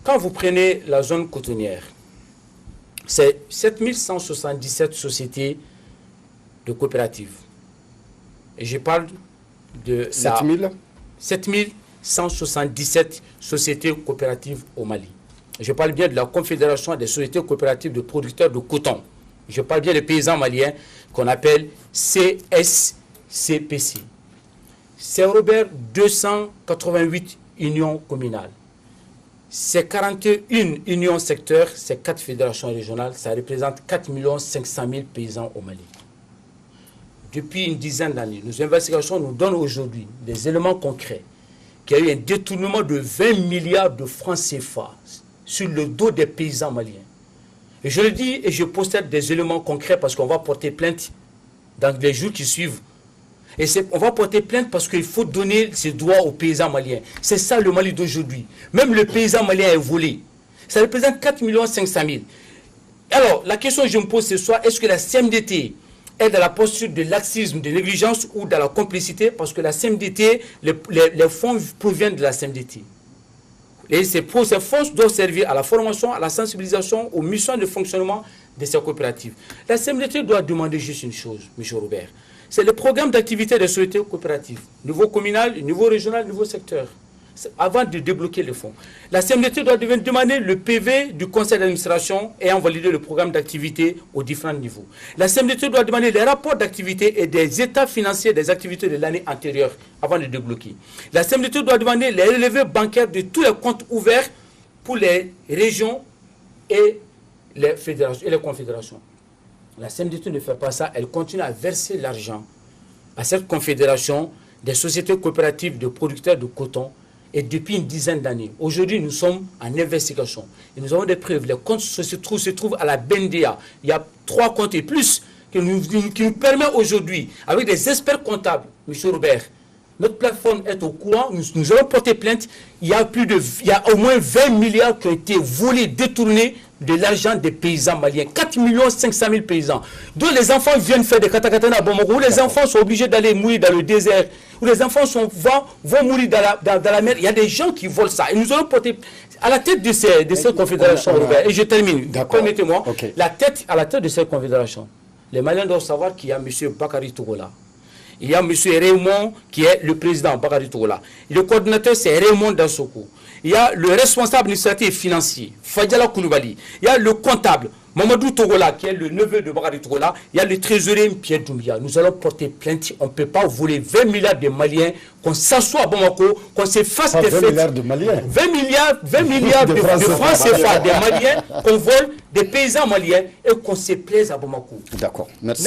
Quand vous prenez la zone cotonnière, c'est 7177 sociétés de coopératives. Et je parle de 7177 sociétés coopératives au Mali. Je parle bien de la Confédération des sociétés coopératives de producteurs de coton. Je parle bien des paysans maliens qu'on appelle CSCPC. C'est Robert 288 unions communales. C'est 41 unions secteurs, c'est 4 fédérations régionales, ça représente 4 500 000 paysans au Mali. Depuis une dizaine d'années, nos investigations nous donnent aujourd'hui des éléments concrets qu'il y a eu un détournement de 20 milliards de francs CFA sur le dos des paysans maliens. Et je le dis et je possède des éléments concrets parce qu'on va porter plainte dans les jours qui suivent. Et on va porter plainte parce qu'il faut donner ses droits aux paysans maliens. C'est ça le Mali d'aujourd'hui. Même le paysan malien est volé. Ça représente 4 500 000. Alors, la question que je me pose ce soir, est-ce que la CMDT est dans la posture de laxisme, de négligence ou dans la complicité? Parce que la CMDT, les fonds proviennent de la CMDT. Et ces fonds doivent servir à la formation, à la sensibilisation, aux missions de fonctionnement de ces coopératives. La CMDT doit demander juste une chose, M. Robert. C'est le programme d'activité des sociétés coopératives, niveau communal, niveau régional, niveau secteur, avant de débloquer les fonds. La CMDT doit demander le PV du conseil d'administration ayant validé le programme d'activité aux différents niveaux. La CMDT doit demander les rapports d'activité et des états financiers des activités de l'année antérieure avant de débloquer. La CMDT doit demander les relevés bancaires de tous les comptes ouverts pour les régions et les fédérations et les confédérations. La CMDT ne fait pas ça, elle continue à verser l'argent à cette confédération des sociétés coopératives de producteurs de coton et depuis une dizaine d'années. Aujourd'hui, nous sommes en investigation et nous avons des preuves. Les comptes se trouvent à la BNDA. Il y a 3 comptes et plus qui nous permet aujourd'hui, avec des experts comptables, M. Robert, notre plateforme est au courant, nous allons porter plainte. Il y a au moins 20 milliards qui ont été volés, détournés de l'argent des paysans maliens. 4 500 000 paysans. Dont les enfants viennent faire des katakatana à Bamako, où les enfants sont obligés d'aller mourir dans le désert, où les enfants vont mourir dans la mer. Il y a des gens qui volent ça. Et nous allons porter à la tête de ces confédérations. Et je termine. Permettez-moi. Okay. À la tête de ces confédérations, les Maliens doivent savoir qu'il y a M. Bakary Tougola. Il y a M. Raymond qui est le président Bakary Tougola. Le coordinateur, c'est Raymond Dansoko. Il y a le responsable administratif et financier, Fadjala Koulibaly. Il y a le comptable, Mamadou Tougola, qui est le neveu de Bakary Tougola. Il y a le trésorier, Pierre Doumbia. Nous allons porter plainte. On ne peut pas voler 20 milliards de Maliens, qu'on s'assoit à Bamako, qu'on se fasse des fêtes. 20 milliards de Maliens. 20 milliards de francs CFA des Maliens, qu'on vole des paysans maliens et qu'on se plaise à Bamako. D'accord, merci.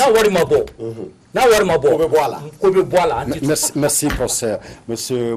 Merci, professeur. Monsieur